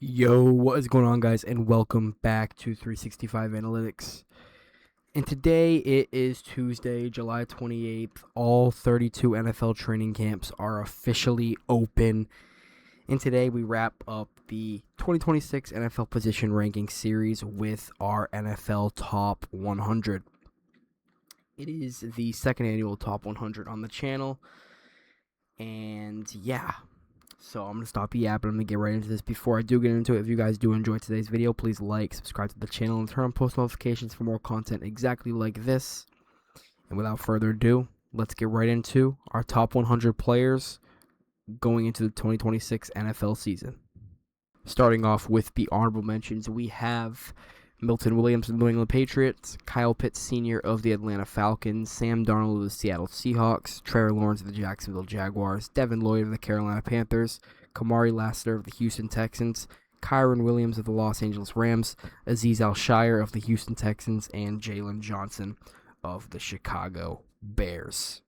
Yo, what is going on, guys, and welcome back to 365 Analytics. And today it is Tuesday, July 28th. All 32 NFL training camps are officially open. And today we wrap up the 2026 NFL position ranking series with our NFL Top 100. It is the second annual Top 100 on the channel. And yeah. So I'm going to stop yapping. I'm going to get right into this. Before I do get into it, if you guys do enjoy today's video, please like, subscribe to the channel, and turn on post notifications for more content exactly like this. And without further ado, let's get right into our top 100 players going into the 2026 NFL season. Starting off with the honorable mentions, we have Milton Williams of the New England Patriots, Kyle Pitts Sr. of the Atlanta Falcons, Sam Darnold of the Seattle Seahawks, Trevor Lawrence of the Jacksonville Jaguars, Devin Lloyd of the Carolina Panthers, Kamari Lassiter of the Houston Texans, Kyron Williams of the Los Angeles Rams, Azeez Al-Shaair of the Houston Texans, and Jalen Johnson of the Chicago Bears.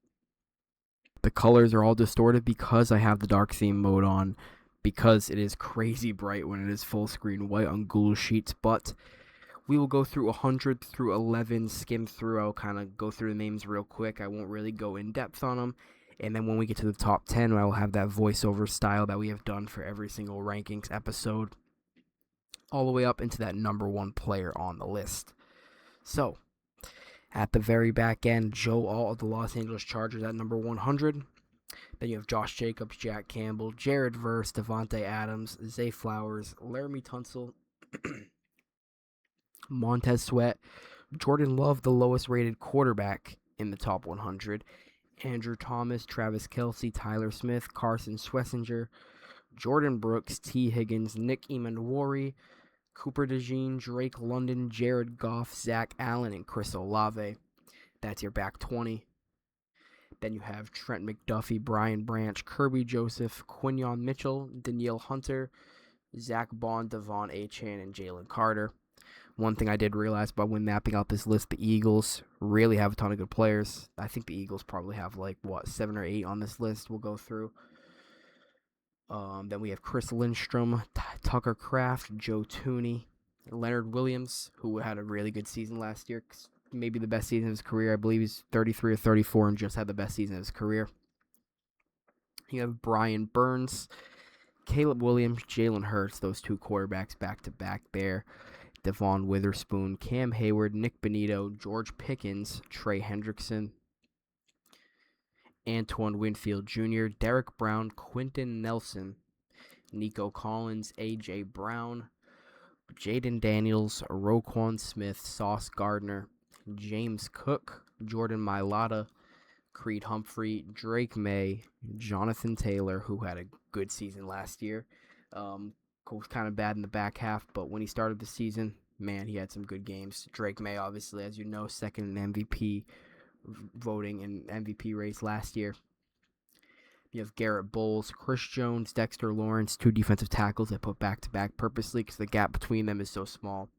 The colors are all distorted because I have the dark theme mode on, because it is crazy bright when it is full screen white on Google Sheets, but we will go through 100 through 11, skim through. I'll kind of go through the names real quick. I won't really go in depth on them. And then when we get to the top 10, I will have that voiceover style that we have done for every single rankings episode, all the way up into that number one player on the list. So, at the very back end, Joe Alt of the Los Angeles Chargers at number 100. Then you have Josh Jacobs, Jack Campbell, Jared Verse, Devontae Adams, Zay Flowers, Laramie Tunsil, Montez Sweat, Jordan Love, the lowest rated quarterback in the top 100, Andrew Thomas, Travis Kelce, Tyler Smith, Carson Schlesinger, Jordan Brooks, T. Higgins, Nick Emmanwori, Cooper DeJean, Drake London, Jared Goff, Zach Allen, and Chris Olave. That's your back 20. Then you have Trent McDuffie, Brian Branch, Kirby Joseph, Quinyon Mitchell, Danielle Hunter, Zach Bond, Devon Achane, and Jalen Carter. One thing I did realize by when mapping out this list, the Eagles really have a ton of good players. I think the Eagles probably have 7 or 8 on this list we'll go through. Then we have Chris Lindstrom, Tucker Kraft, Joe Tooney, Leonard Williams, who had a really good season last year. Maybe the best season of his career. I believe he's 33 or 34 and just had the best season of his career. You have Brian Burns, Caleb Williams, Jalen Hurts, those two quarterbacks back-to-back there. Devon Witherspoon, Cam Hayward, Nick Benito, George Pickens, Trey Hendrickson, Antoine Winfield Jr., Derek Brown, Quentin Nelson, Nico Collins, A.J. Brown, Jaden Daniels, Roquan Smith, Sauce Gardner, James Cook, Jordan Mailata, Creed Humphrey, Drake May, Jonathan Taylor, who had a good season last year. Was kind of bad in the back half, but when he started the season, man, he had some good games. Drake May, obviously, as you know, second in MVP voting and MVP race last year. You have Garrett Bowles, Chris Jones, Dexter Lawrence, two defensive tackles that put back-to-back purposely because the gap between them is so small.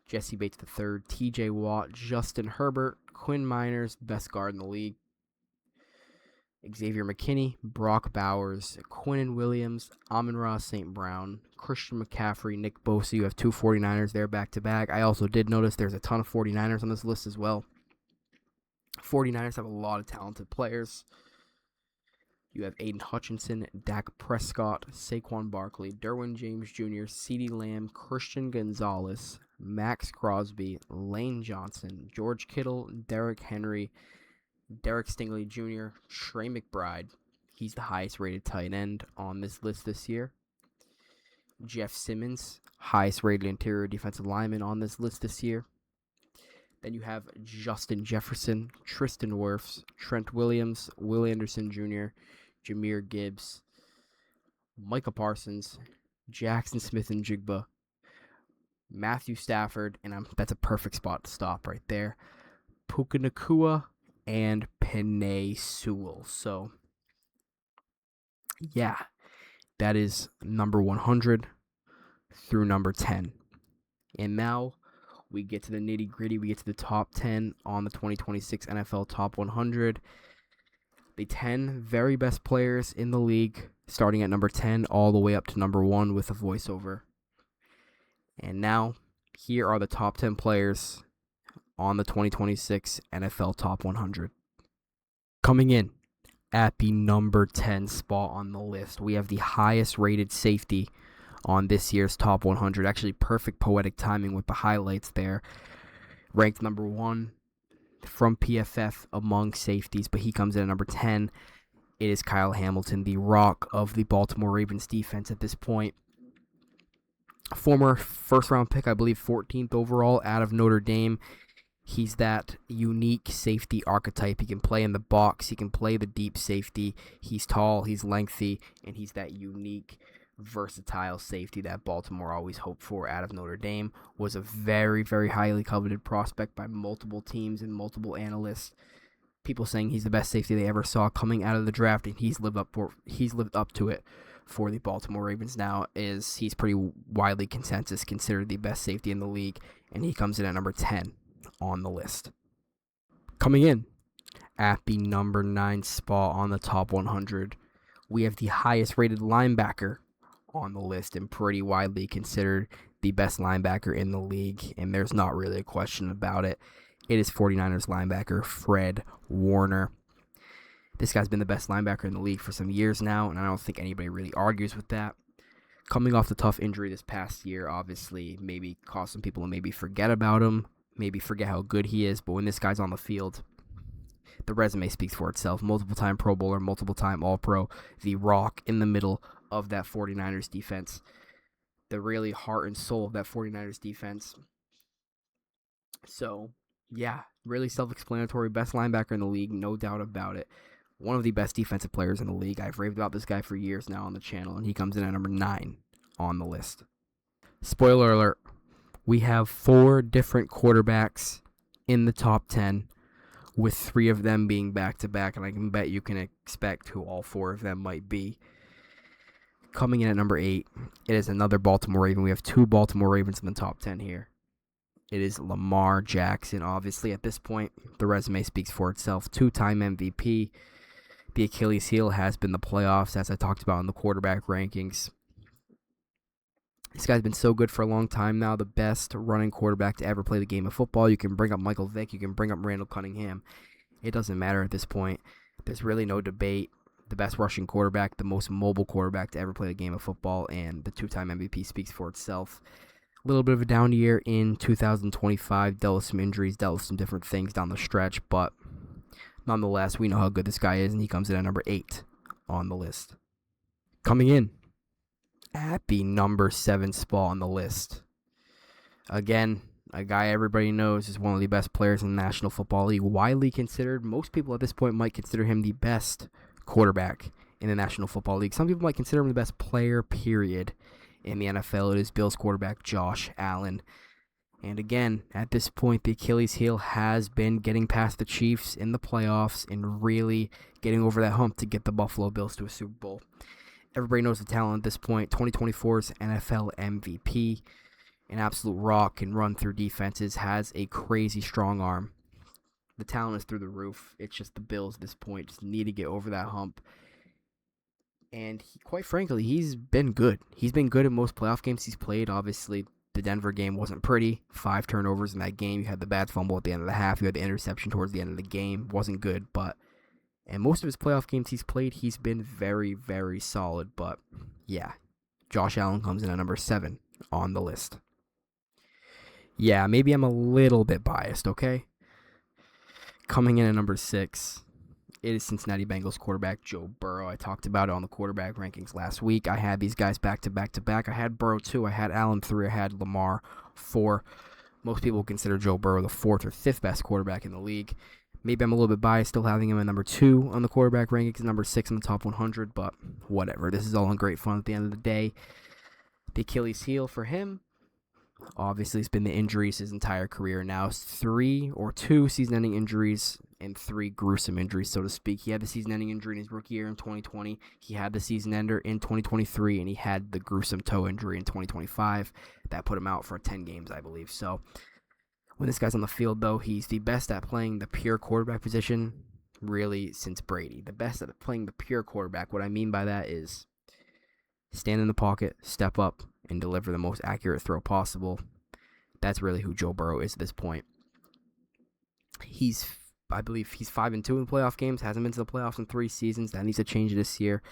Jesse Bates III, TJ Watt, Justin Herbert, Quinn Miners, best guard in the league. Xavier McKinney, Brock Bowers, Quinnen Williams, Amon-Ra St. Brown, Christian McCaffrey, Nick Bosa. You have two 49ers there back-to-back. I also did notice there's a ton of 49ers on this list as well. 49ers have a lot of talented players. You have Aiden Hutchinson, Dak Prescott, Saquon Barkley, Derwin James Jr., CeeDee Lamb, Christian Gonzalez, Max Crosby, Lane Johnson, George Kittle, Derrick Henry, Derek Stingley Jr., Trey McBride. He's the highest rated tight end on this list this year. Jeff Simmons, highest rated interior defensive lineman on this list this year. Then you have Justin Jefferson, Tristan Wirfs, Trent Williams, Will Anderson Jr., Jahmyr Gibbs, Micah Parsons, Jackson Smith-Njigba, Matthew Stafford, and that's a perfect spot to stop right there, Puka Nacua, and Penei Sewell. So, yeah, that is number 100 through number 10. And now we get to the nitty-gritty. We get to the top 10 on the 2026 NFL Top 100. The 10 very best players in the league, starting at number 10 all the way up to number 1 with a voiceover. And now, here are the top 10 players on the 2026 NFL Top 100. Coming in at the number 10 spot on the list, we have the highest rated safety on this year's Top 100. Actually, perfect poetic timing with the highlights there. Ranked number 1 from PFF among safeties, but he comes in at number 10. It is Kyle Hamilton, the rock of the Baltimore Ravens defense at this point. Former first-round pick, I believe 14th overall out of Notre Dame. He's that unique safety archetype. He can play in the box. He can play the deep safety. He's tall. He's lengthy. And he's that unique, versatile safety that Baltimore always hoped for out of Notre Dame. Was a very, very highly coveted prospect by multiple teams and multiple analysts. People saying he's the best safety they ever saw coming out of the draft, and he's lived up to it for the Baltimore Ravens now. He's pretty widely consensus considered the best safety in the league, and he comes in at number 10 on the list. Coming in at the number 9 spot on the Top 100, we have the highest rated linebacker on the list and pretty widely considered the best linebacker in the league, and there's not really a question about it. It is 49ers linebacker Fred Warner. This guy's been the best linebacker in the league for some years now, and I don't think anybody really argues with that. Coming off the tough injury this past year, obviously, maybe caused some people to maybe forget about him, maybe forget how good he is, but when this guy's on the field, the resume speaks for itself. Multiple-time Pro Bowler, multiple-time All-Pro, the rock in the middle of that 49ers defense, the really heart and soul of that 49ers defense. So, yeah, really self-explanatory. Best linebacker in the league, no doubt about it. One of the best defensive players in the league. I've raved about this guy for years now on the channel, and he comes in at number 9 on the list. Spoiler alert, we have 4 different quarterbacks in the top 10, with 3 of them being back-to-back, and I can bet you can expect who all 4 of them might be. Coming in at number 8, it is another Baltimore Raven. We have 2 Baltimore Ravens in the top 10 here. It is Lamar Jackson. Obviously, at this point, the resume speaks for itself. 2-time MVP. The Achilles heel has been the playoffs, as I talked about in the quarterback rankings. This guy's been so good for a long time now. The best running quarterback to ever play the game of football. You can bring up Michael Vick. You can bring up Randall Cunningham. It doesn't matter at this point. There's really no debate. The best rushing quarterback, the most mobile quarterback to ever play the game of football, and the 2-time MVP speaks for itself. A little bit of a down year in 2025. Dealt with some injuries, dealt with some different things down the stretch, but nonetheless, we know how good this guy is, and he comes in at number 8 on the list. Coming in at the number 7 spot on the list, again, a guy everybody knows is one of the best players in the National Football League, widely considered. Most people at this point might consider him the best quarterback in the National Football League. Some people might consider him the best player, period, in the NFL. It is Bills quarterback Josh Allen. And again, at this point, the Achilles heel has been getting past the Chiefs in the playoffs and really getting over that hump to get the Buffalo Bills to a Super Bowl. Everybody knows the talent at this point. 2024's NFL MVP, an absolute rock, can run through defenses, has a crazy strong arm. The talent is through the roof. It's just the Bills at this point just need to get over that hump. And quite frankly, he's been good. He's been good in most playoff games he's played. Obviously, the Denver game wasn't pretty. 5 turnovers in that game. You had the bad fumble at the end of the half. You had the interception towards the end of the game. Wasn't good, but in most of his playoff games he's played, he's been very, very solid. But yeah, Josh Allen comes in at number 7 on the list. Yeah, maybe I'm a little bit biased, okay? Coming in at number 6, it is Cincinnati Bengals quarterback Joe Burrow. I talked about it on the quarterback rankings last week. I had these guys back to back to back. I had Burrow 2, I had Allen 3, I had Lamar 4. Most people consider Joe Burrow the 4th or 5th best quarterback in the league. Maybe I'm a little bit biased, still having him at number 2 on the quarterback rankings, number 6 in the top 100, but whatever. This is all in great fun at the end of the day. The Achilles heel for him, obviously, it's been the injuries his entire career. Now 2 season-ending injuries and 3 gruesome injuries, so to speak. He had the season-ending injury in his rookie year in 2020. He had the season-ender in 2023, and he had the gruesome toe injury in 2025. That put him out for 10 games, I believe. So when this guy's on the field, though, he's the best at playing the pure quarterback position. really, since Brady. The best at playing the pure quarterback. What I mean by that is stand in the pocket, step up, and deliver the most accurate throw possible. That's really who Joe Burrow is at this point. I believe he's 5-2 in playoff games. Hasn't been to the playoffs in 3 seasons. That needs to change this year.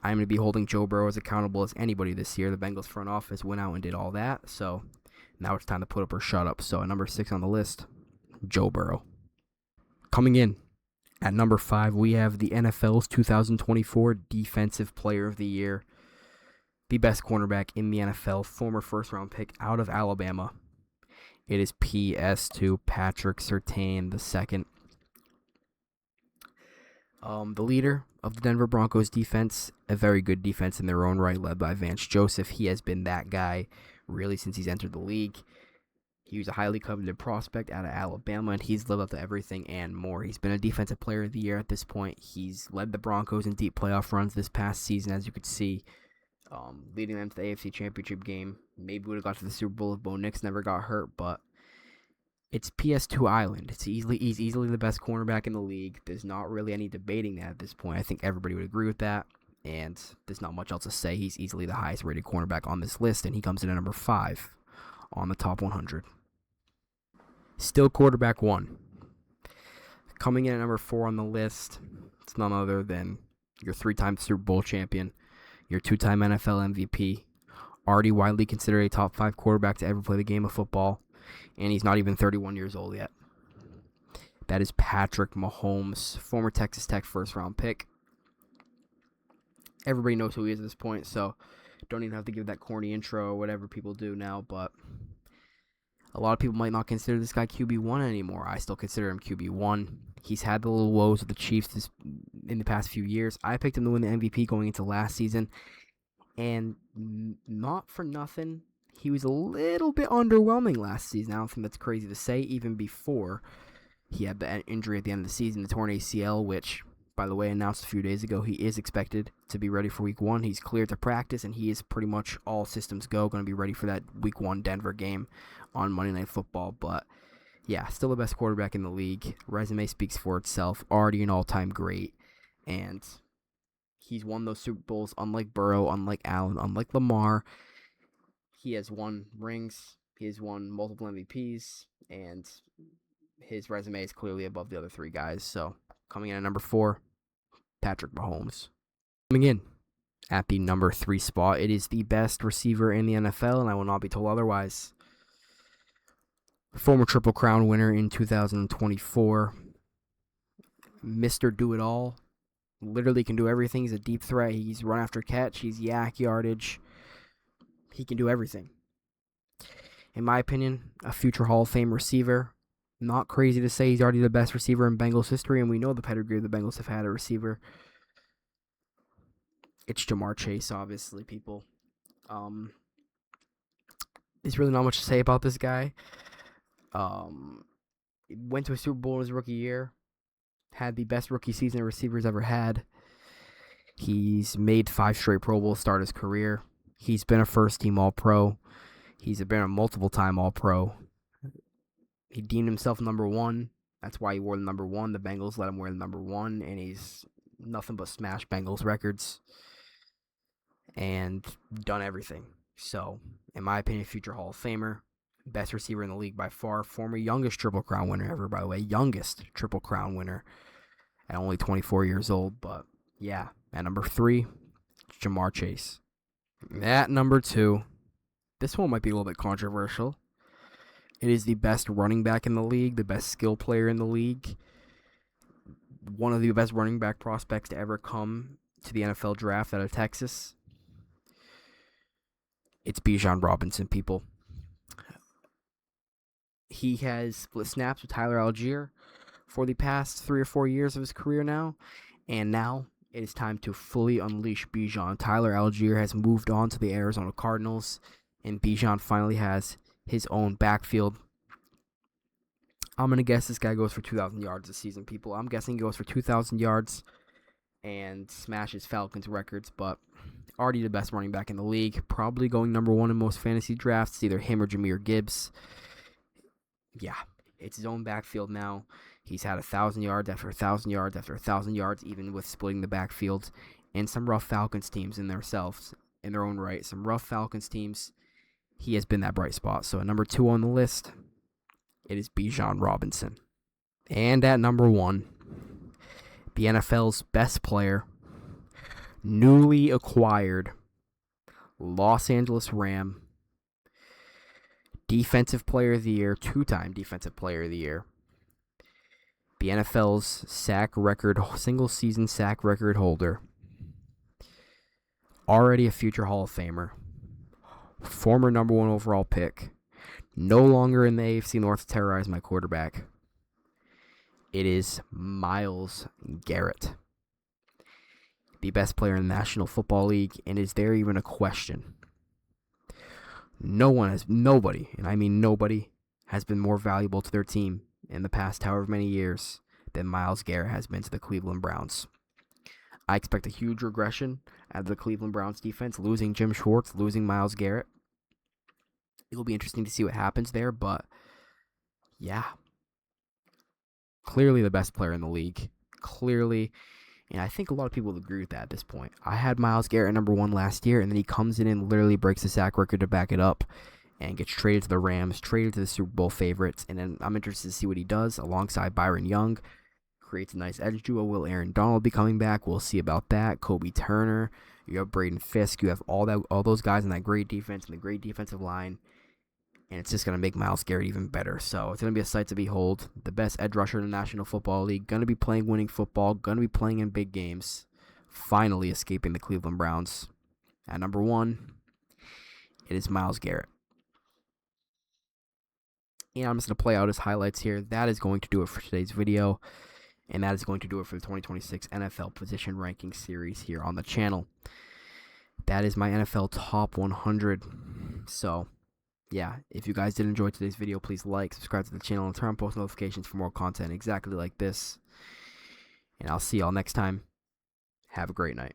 I'm going to be holding Joe Burrow as accountable as anybody this year. The Bengals front office went out and did all that. So now it's time to put up or shut up. So at number 6 on the list, Joe Burrow. Coming in at number 5, we have the NFL's 2024 Defensive Player of the Year. The best cornerback in the NFL, former first-round pick out of Alabama. It is PS2 Patrick Surtain II. The leader of the Denver Broncos defense, a very good defense in their own right, led by Vance Joseph. He has been that guy really since he's entered the league. He was a highly coveted prospect out of Alabama, and he's lived up to everything and more. He's been a Defensive Player of the Year at this point. He's led the Broncos in deep playoff runs this past season, as you could see, leading them to the AFC Championship game. Maybe would have got to the Super Bowl if Bo Nix never got hurt, but it's PS2 Island. He's easily the best cornerback in the league. There's not really any debating that at this point. I think everybody would agree with that, and there's not much else to say. He's easily the highest rated cornerback on this list, and he comes in at number 5 on the top 100. Still quarterback 1. Coming in at number 4 on the list, it's none other than your 3-time Super Bowl champion, your 2-time NFL MVP, already widely considered a top 5 quarterback to ever play the game of football, and he's not even 31 years old yet. That is Patrick Mahomes, former Texas Tech first-round pick. Everybody knows who he is at this point, so don't even have to give that corny intro or whatever people do now, but a lot of people might not consider this guy QB1 anymore. I still consider him QB1. He's had the little woes with the Chiefs in the past few years. I picked him to win the MVP going into last season, and not for nothing, he was a little bit underwhelming last season. I don't think that's crazy to say, even before he had the injury at the end of the season, the torn ACL, which, by the way, announced a few days ago. He is expected to be ready for Week 1. He's cleared to practice, and he is pretty much all systems go, going to be ready for that Week 1 Denver game on Monday Night Football. But, yeah, still the best quarterback in the league. Resume speaks for itself. Already an all-time great. And he's won those Super Bowls, unlike Burrow, unlike Allen, unlike Lamar. He has won rings, he has won multiple MVPs, and his resume is clearly above the other 3 guys. So, coming in at number 4, Patrick Mahomes. Coming in at the number 3 spot, it is the best receiver in the NFL, and I will not be told otherwise. Former Triple Crown winner in 2024. Mr. Do-It-All. Literally can do everything. He's a deep threat. He's run after catch. He's yak yardage. He can do everything. In my opinion, a future Hall of Fame receiver. Not crazy to say he's already the best receiver in Bengals history, and we know the pedigree the Bengals have had a receiver. It's Jamar Chase, obviously, people. There's really not much to say about this guy. Went to a Super Bowl in his rookie year. Had the best rookie season a receiver's ever had. He's made 5 straight Pro Bowls to start his career. He's been a first-team All-Pro. He's been a multiple-time All-Pro. He deemed himself number 1. That's why he wore the number 1. The Bengals let him wear the number 1, and he's nothing but smashed Bengals records and done everything. So, in my opinion, future Hall of Famer, best receiver in the league by far, former youngest Triple Crown winner ever, by the way, youngest Triple Crown winner at only 24 years old. But, yeah, at number 3, Jamar Chase. At number 2, this one might be a little bit controversial. It is the best running back in the league, the best skill player in the league, one of the best running back prospects to ever come to the NFL draft out of Texas. It's Bijan Robinson, people. He has split snaps with Tyler Algier for the past 3 or 4 years of his career now, and now it is time to fully unleash Bijan. Tyler Algier has moved on to the Arizona Cardinals, and Bijan finally has his own backfield. I'm going to guess this guy goes for 2,000 yards this season, people. I'm guessing he goes for 2,000 yards and smashes Falcons records, but already the best running back in the league. Probably going number 1 in most fantasy drafts, either him or Jahmyr Gibbs. Yeah, it's his own backfield now. He's had 1,000 yards after 1,000 yards after 1,000 yards, even with splitting the backfield. And some rough Falcons teams in their own right. Some rough Falcons teams. He has been that bright spot. So at number 2 on the list, it is Bijan Robinson. And at number 1, the NFL's best player, newly acquired Los Angeles Ram, Defensive Player of the Year, 2-time Defensive Player of the Year, the NFL's single-season sack record holder, already a future Hall of Famer, former number 1 overall pick, no longer in the AFC North to terrorize my quarterback. It is Myles Garrett, the best player in the National Football League, and is there even a question? Nobody, and I mean nobody, has been more valuable to their team in the past however many years than Myles Garrett has been to the Cleveland Browns. I expect a huge regression out of the Cleveland Browns defense, losing Jim Schwartz, losing Myles Garrett. It'll be interesting to see what happens there, but yeah, clearly the best player in the league. Clearly, and I think a lot of people would agree with that at this point. I had Myles Garrett at number 1 last year, and then he comes in and literally breaks the sack record to back it up and gets traded to the Rams, traded to the Super Bowl favorites, and then I'm interested to see what he does alongside Byron Young. Creates a nice edge duo. Will Aaron Donald be coming back? We'll see about that. Kobe Turner. You have Braden Fisk. You have all those guys in that great defense and the great defensive line. And it's just going to make Myles Garrett even better. So it's going to be a sight to behold. The best edge rusher in the National Football League. Going to be playing winning football. Going to be playing in big games. Finally escaping the Cleveland Browns. At number 1, it is Myles Garrett. And I'm just going to play out his highlights here. That is going to do it for today's video. And that is going to do it for the 2026 NFL Position Ranking Series here on the channel. That is my NFL Top 100. So, yeah, if you guys did enjoy today's video, please like, subscribe to the channel, and turn on post notifications for more content exactly like this. And I'll see y'all next time. Have a great night.